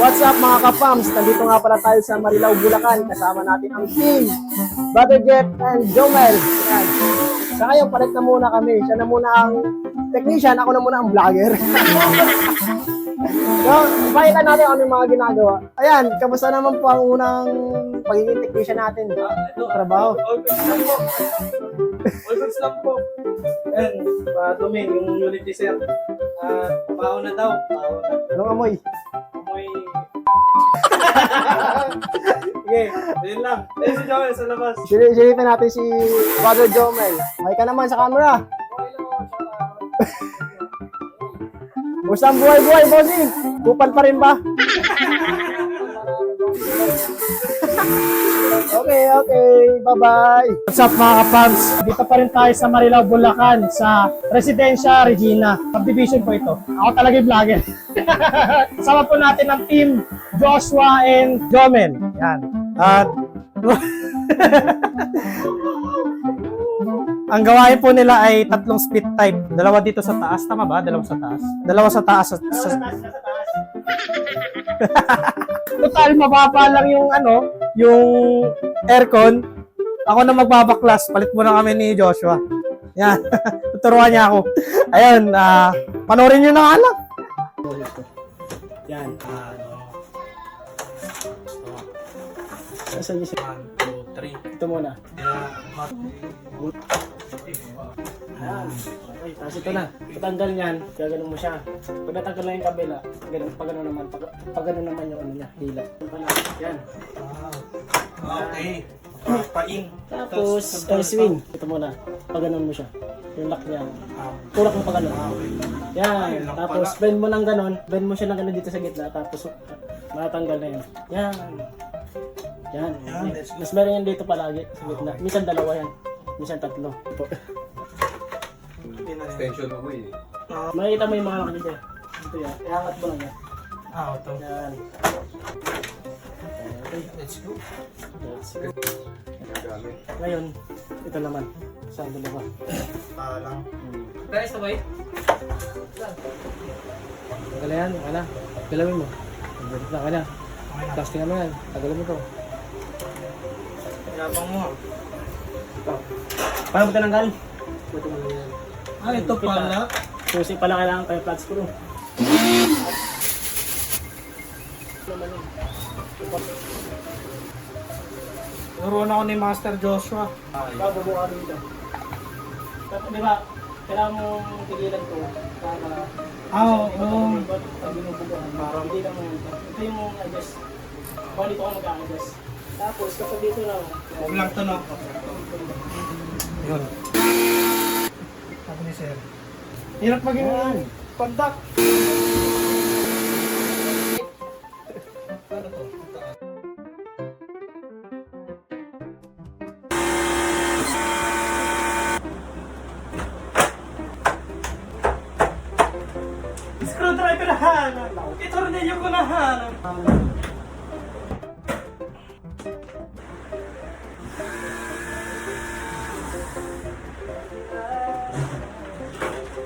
What's up mga ka-fams? Nandito nga pala tayo sa Marilao, Bulacan. Kasama natin ang team, Brother Jeff and Jomel. Yan. Sa ngayon, palit na muna kami. Siya na muna ang technician, ako na muna ang vlogger. So, ipakita natin ano yung mga ginagawa. Ayan, kamusta naman po ang unang pagiging technician natin? Trabaho. All goods lang po. Ayan, Domain, yung Unity sir. Baho na daw. Baho na. Anong amoy? Amoy. Okay, yun lang. Ayun si Joel sa labas. Silipin natin si Brother Jomel. May ka naman sa camera. Kumusta ang buhay-buhay, bossing? Kupal pa rin ba? Okay. Bye-bye. What's up mga kapams? Dito pa rin tayo sa Marilao, Bulacan sa Residencia Regina. Subdivision po ito. Ako talaga yung vlogger. Kasama po natin ang team Joshua and Jomel. Yan. At ang gawain po nila ay tatlong split type. Dalawa dito sa taas. Tama ba? Dalawa sa taas. Dalawa sa taas. Total, mababa lang yung yung aircon. Ako na magbabaklas. Palit muna kami ni Joshua. Yan. Tuturuan niya ako. Ayun, panoorin nyo na nga lang. Yan. Nasaan niyo siya? 1, 2, 3. Ito muna. Ayan. Okay, tapos ito na. Patanggal niyan, gaganon mo siya. Pag natanggal na yung kabila, pag gano'n naman, pag gano'n naman yung ano niya, hila. Yan. Okay. Pain. Tapos, swing. Ito muna. Pag gano'n mo siya. Yung lock niya. Tulak mo pag gano'n. Yan. Tapos, bend mo ng gano'n. Bend mo siya ng gano'n dito sa gitna. Tapos, matanggal na yun. Yan. Yan. Mas meron yan dito palagi sa gitna. Minsan dalawa yan. Minsan tatlo. Ito. Extension mo eh. Makikita mo yung mga laki dito. Ito yan. Iangat mo lang yan. Ito. Yan. Okay. Let's go. Gagamit. Ngayon, ito naman. Sa dalawa. Lang. Guys, sabay. Tagala yan. Yung ala. Galawin mo. Tagala. Tagala. Plastic mo yan. Tagala mo to. Yabang mo. Ito. Paano mo tinanggal? Ito mo lang yan. Ito pala. Susi pala kailangan kayo plug screw. Turuan ako ni Master Joshua. Bubuka dito. Tapos di ba, kailangan mong tigilan to para pag binubugaan. Parang hindi lang mo ito. Ito yung adjust. Kung dito ka mag-adjust. Tapos kapag dito lang. Huwag lang to, no? Yun. Sabi ni Sir. Hirap maging contact. Ano to? Screwdriver na hanap. Itornilyo ko na hanap.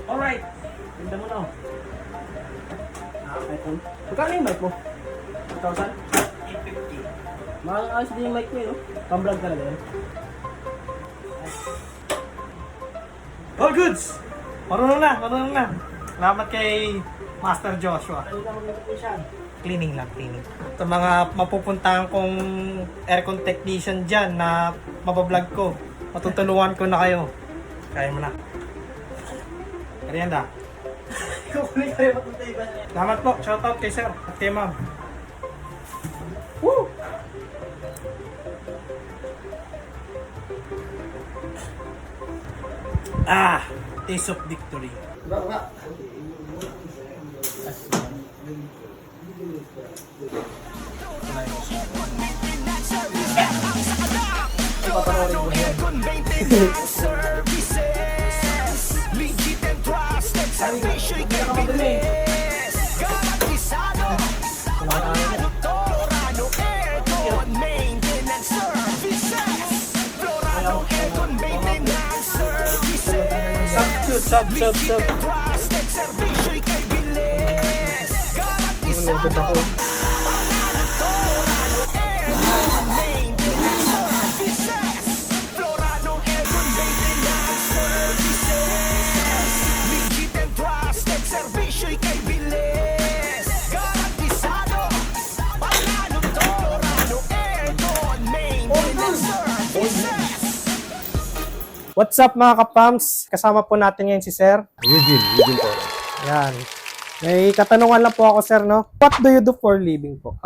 Alright. Ganda mo na. iPhone. Magkano yung mic mo? 2,000? 850. Makakaalis din yung mic mo yun, no? Pang-vlog talaga yun. All goods! Marunong na. Salamat kay Master Joshua. Ano na mag-technician? Cleaning lang. Sa mga mapupuntahan kong aircon technician dyan na mabablog ko, matutulungan ko na kayo. Kaya mo na. Merienda. Kukunin kayo matutayban. Salamat po. Shoutout kay sir at kay ma'am. Woo! Taste of victory. Sub. Nagkita ko. What's up mga kapams? Kasama po natin ngayon si Sir. Eugene po. Yan. May katanungan lang po ako, Sir, no? What do you do for living po?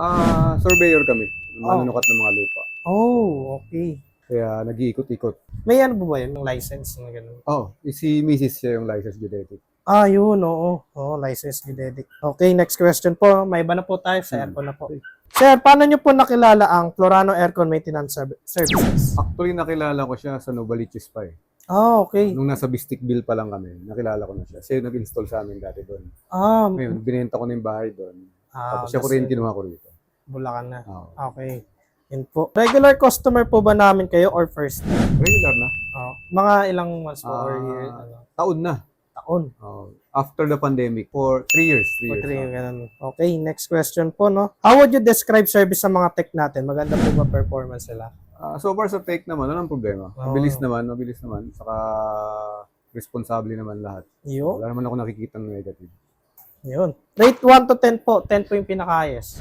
Surveyor kami. Manunukat ng mga lupa. Oh, okay. Kaya nag-iikot-ikot. May ano ba yun? Yung license na gano'n? Si Mrs. siya yung license geodetic. Yun, oo. License geodetic. Okay, next question po. May iba na po tayo sa aircon na po. Sir, paano nyo po nakilala ang Florano Aircon Maintenance Services? Actually, nakilala ko siya sa Novaliches pa eh. Okay. Nung nasa Bisticville pa lang kami, nakilala ko na siya. Siya yung nag-install sa amin dati doon. Ngayon, binenta ko na yung bahay doon. Tapos siya ko rin kinuha ko rito. Bulacan na. Oo. Okay. Yun po. Regular customer po ba namin kayo or first time? Regular na. Mga ilang months po or year? Taon na. Taon. After the pandemic, for 3 years. 3 years. Ganun. Okay, next question po, no? How would you describe service sa mga tech natin? Maganda po ba performance nila? So far sa take naman, walang problema. Mabilis naman. Saka responsable naman lahat. Yun. Wala naman ako nakikita ng negative. Yun. Rate 1 to 10 po. 10 po yung pinaka-highest.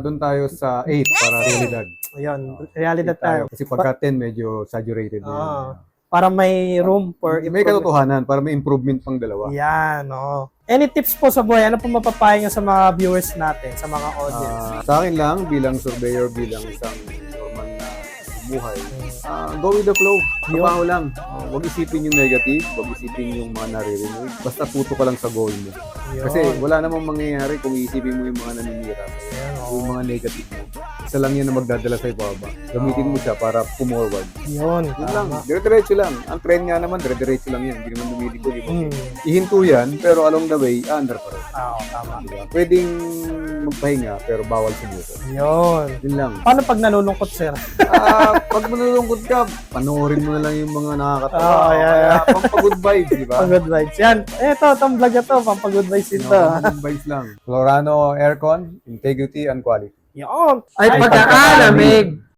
Doon tayo sa 8 para realidad. Ayun. Realidad tayo. Kasi pagka 10, medyo exaggerated na yun. Para may room for May katotohanan, para may improvement pang dalawa. Yan, oo. Any tips po sa buhay? Ano po mapapayo nyo sa mga viewers natin, sa mga audience? Sa akin lang, bilang surveyor, bilang isang normal na buhay, go with the flow. Trabaho lang. Huwag isipin yung negative, huwag isipin yung mga naririnig. Basta puto ka lang sa goal mo. Kasi wala namang mangyayari kung iisipin mo yung mga naninira. Yung mga negative mo. Isa lang yan na magdadala sa'yo pababa. Gamitin mo siya para pumorward. Yun. Yun lang. Dire-diretso lang. Ang trend nga naman, dire-diretso lang yan. Hindi naman lumiligo. Ihinto yan, pero along the way, under pa rin. Tama. Diba? Pwedeng magpahinga, pero bawal sumuko. Yun. Yun lang. Paano pag nalulungkot, sir? Pag manulungkot ka, panoorin mo na lang yung mga nakakatawa. Pampag-good vibes, di ba? Pag-good vibes. Yan. Itong vlog na to, pampag-good vibes ito. Pampag-good vibes lang. Florano Aircon, integrity and quality. Yun. Ay, pagkakalamig!